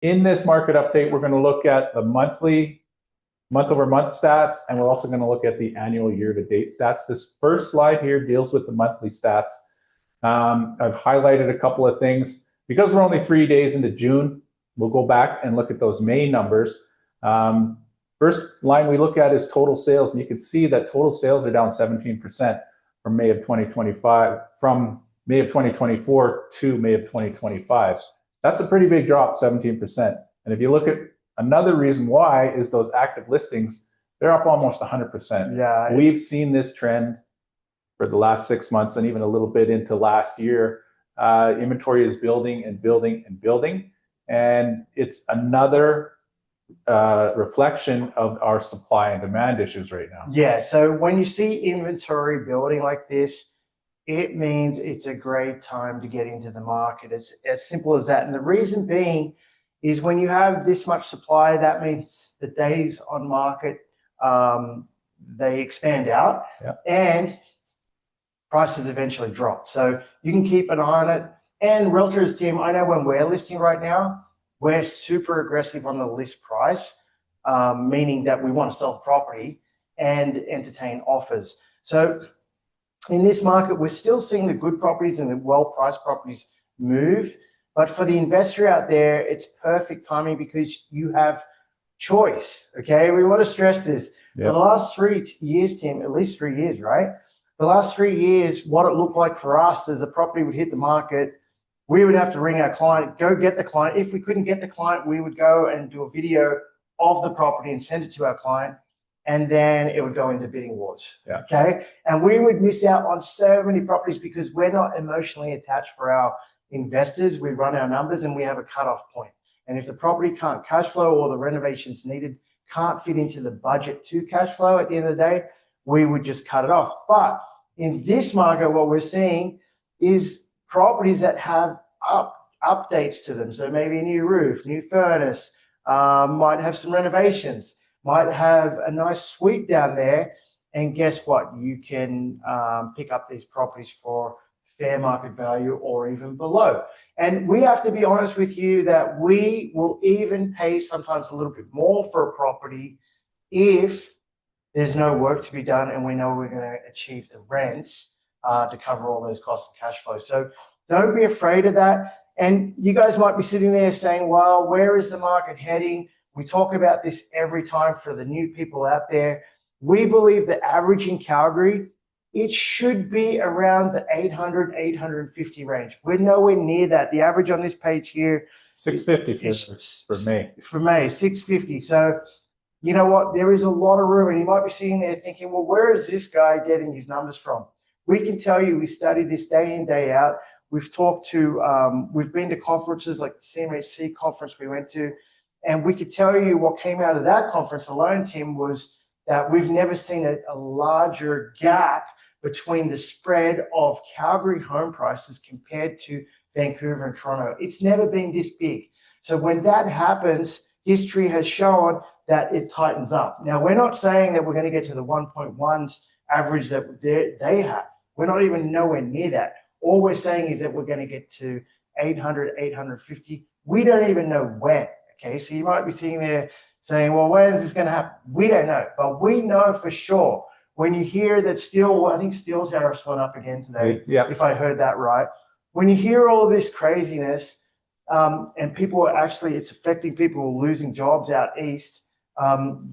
In this market update, we're going to look at the monthly, month-over-month stats, and we're also going to look at the annual year-to-date stats. This first slide here deals with the monthly stats. I've highlighted a couple of things. Because we're only 3 days into June, we'll go back and look at those May numbers. First line we look at is total sales, and you can see that total sales are down 17% from May of 2025, from May of 2024 to May of 2025. That's a pretty big drop, 17%. And if you look at another reason why is those active listings, they're up almost 100%. Yeah, we've seen this trend for the last 6 months and even a little bit into last year. Inventory is building and building and building, and it's another reflection of our supply and demand issues right now. Yeah, so when you see inventory building like this, it means it's a great time to get into the market. It's as simple as that. And the reason being is when you have this much supply, that means the days on market, they expand out, and prices eventually drop. So you can keep an eye on it. And realtors, Tim, I know when we're listing right now, we're super aggressive on the list price, meaning that we want to sell the property and entertain offers. So in this market, we're still seeing the good properties and the well-priced properties move. But for the investor out there, it's perfect timing because you have choice, okay? We want to stress this. For the last 3 years, Tim, at least 3 years, right? The last 3 years, what it looked like for us as a property would hit the market, we would have to ring our client, go get the client. If we couldn't get the client, we would go and do a video of the property and send it to our client, and then it would go into bidding wars, okay? And we would miss out on so many properties because we're not emotionally attached for our investors. We run our numbers and we have a cutoff point. And if the property can't cash flow or the renovations needed can't fit into the budget to cash flow at the end of the day, we would just cut it off. But in this market, what we're seeing is properties that have updates to them. So maybe a new roof, new furnace, might have some renovations, might have a nice suite down there. And guess what? You can pick up these properties for fair market value or even below. And we have to be honest with you that we will even pay sometimes a little bit more for a property if there's no work to be done and we know we're going to achieve the rents to cover all those costs and cash flow. So don't be afraid of that. And you guys might be sitting there saying, well, where is the market heading? We talk about this every time for the new people out there. We believe the average in Calgary, it should be around the 800, 850 range. We're nowhere near that. The average on this page here, 650 for May. For May, 650. So you know what? There is a lot of room, and you might be sitting there thinking, well, where is this guy getting his numbers from? We can tell you we study this day in, day out. We've talked to, we've been to conferences like the CMHC conference we went to, and we could tell you what came out of that conference alone, Tim, was that we've never seen a larger gap between the spread of Calgary home prices compared to Vancouver and Toronto. It's never been this big. So when that happens, history has shown that it tightens up. Now, we're not saying that we're going to get to the 1.1s average that they have. We're not even nowhere near that. All we're saying is that we're going to get to 800, 850. We don't even know when, okay? So you might be sitting there saying, well, when is this going to happen? We don't know, but we know for sure. When you hear that steel, I think steel tariffs went up again today, if I heard that right. When you hear all this craziness, and people are actually, it's affecting people losing jobs out east,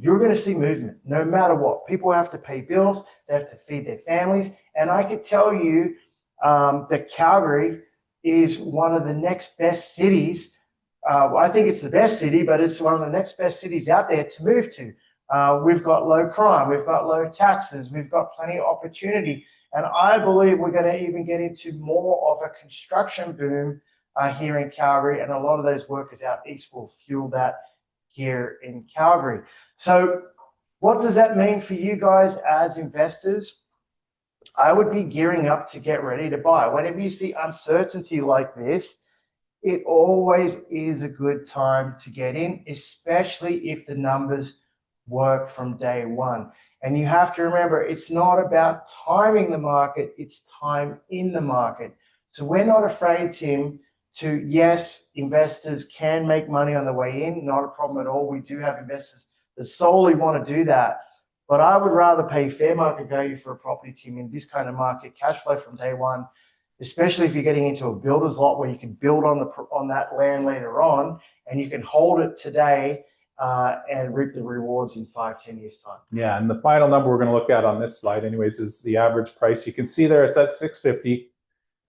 you're going to see movement no matter what. People have to pay bills, they have to feed their families. And I could tell you that Calgary is one of the next best cities. I think it's the best city, but it's one of the next best cities out there to move to. We've got low crime, we've got low taxes, we've got plenty of opportunity. And I believe we're going to even get into more of a construction boom here in Calgary, and a lot of those workers out east will fuel that here in Calgary. So what does that mean for you guys as investors? I would be gearing up to get ready to buy. Whenever you see uncertainty like this, it always is a good time to get in, especially if the numbers work from day one. And you have to remember, it's not about timing the market, it's time in the market. So we're not afraid, Tim, to, yes, investors can make money on the way in, not a problem at all. We do have investors that solely want to do that. But I would rather pay fair market value for a property, Tim, in this kind of market, cash flow from day one, especially if you're getting into a builder's lot where you can build on that land later on, and you can hold it today and reap the rewards in 5-10 years time. Yeah, and the final number we're going to look at on this slide anyways is the average price. You can see there it's at $650,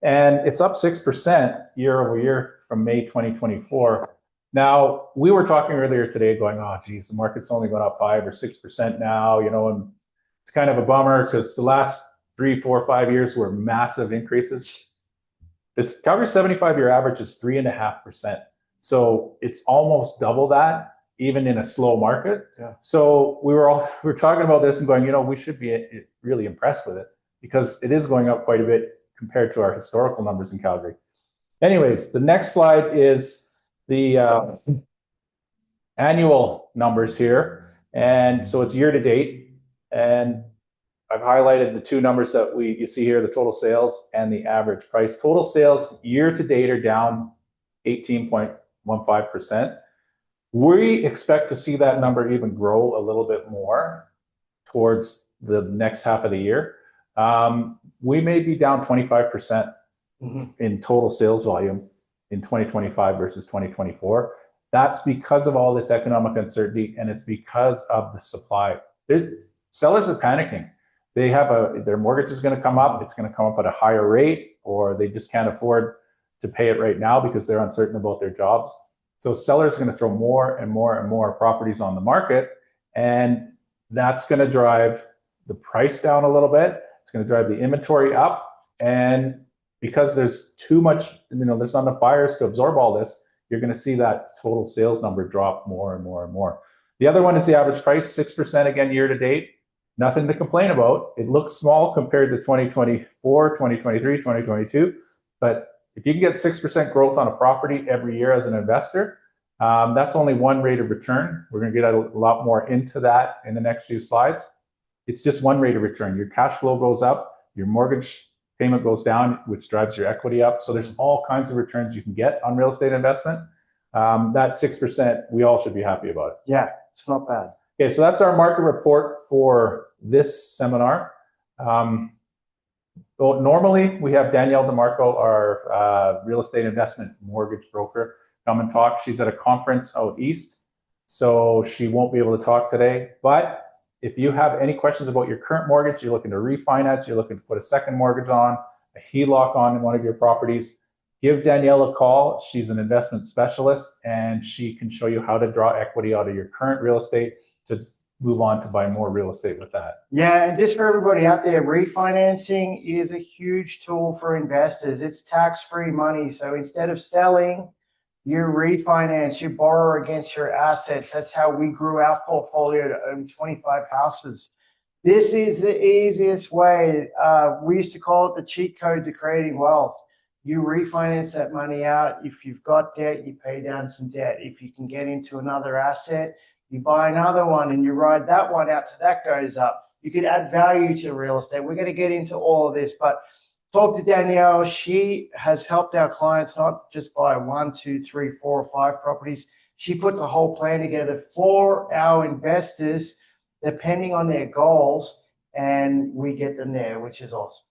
and it's up 6% year over year from May 2024. Now, we were talking earlier today going, oh, geez, the market's only going up 5 or 6% now, you know, and it's kind of a bummer because the last 3, 4, 5 years were massive increases. This Calgary 75-year average is 3.5%. So it's almost double that, even in a slow market. Yeah. So we were talking about this and going, you know, we should be really impressed with it because it is going up quite a bit compared to our historical numbers in Calgary. Anyways, the next slide is the annual numbers here. And so it's year to date. And I've highlighted the two numbers that you see here, the total sales and the average price. Total sales year to date are down 18.15%. We expect to see that number even grow a little bit more towards the next half of the year. We may be down 25% in total sales volume in 2025 versus 2024. That's because of all this economic uncertainty, and it's because of the supply. Sellers are panicking. They have their mortgage is going to come up. It's going to come up at a higher rate, or they just can't afford to pay it right now because they're uncertain about their jobs. So sellers are going to throw more and more and more properties on the market, and that's going to drive the price down a little bit. It's going to drive the inventory up, and because there's too much, you know, there's not enough buyers to absorb all this, you're going to see that total sales number drop more and more and more. The other one is the average price, 6% again year to date. Nothing to complain about. It looks small compared to 2024, 2023, 2022, but if you can get 6% growth on a property every year as an investor, that's only one rate of return. We're going to get a lot more into that in the next few slides. It's just one rate of return. Your cash flow goes up, your mortgage payment goes down, which drives your equity up. So there's all kinds of returns you can get on real estate investment. That 6%, we all should be happy about it. Yeah, it's not bad. Okay, so that's our market report for this seminar. Well, normally we have Danielle DeMarco, our real estate investment mortgage broker, come and talk. She's at a conference out east, so she won't be able to talk today. But if you have any questions about your current mortgage, you're looking to refinance, you're looking to put a second mortgage on, a HELOC on one of your properties, give Danielle a call. She's an investment specialist, and she can show you how to draw equity out of your current real estate to move on to buy more real estate with that. Yeah, and just for everybody out there, refinancing is a huge tool for investors. It's tax-free money. So instead of selling, you refinance, you borrow against your assets. That's how we grew our portfolio to 25 houses. This is the easiest way. We used to call it the cheat code to creating wealth. You refinance that money out. If you've got debt, you pay down some debt. If you can get into another asset, you buy another one and you ride that one out till that goes up. You could add value to real estate. We're going to get into all of this, but talk to Danielle. She has helped our clients not just buy 1, 2, 3, 4, or 5 properties. She puts a whole plan together for our investors depending on their goals, and we get them there, which is awesome.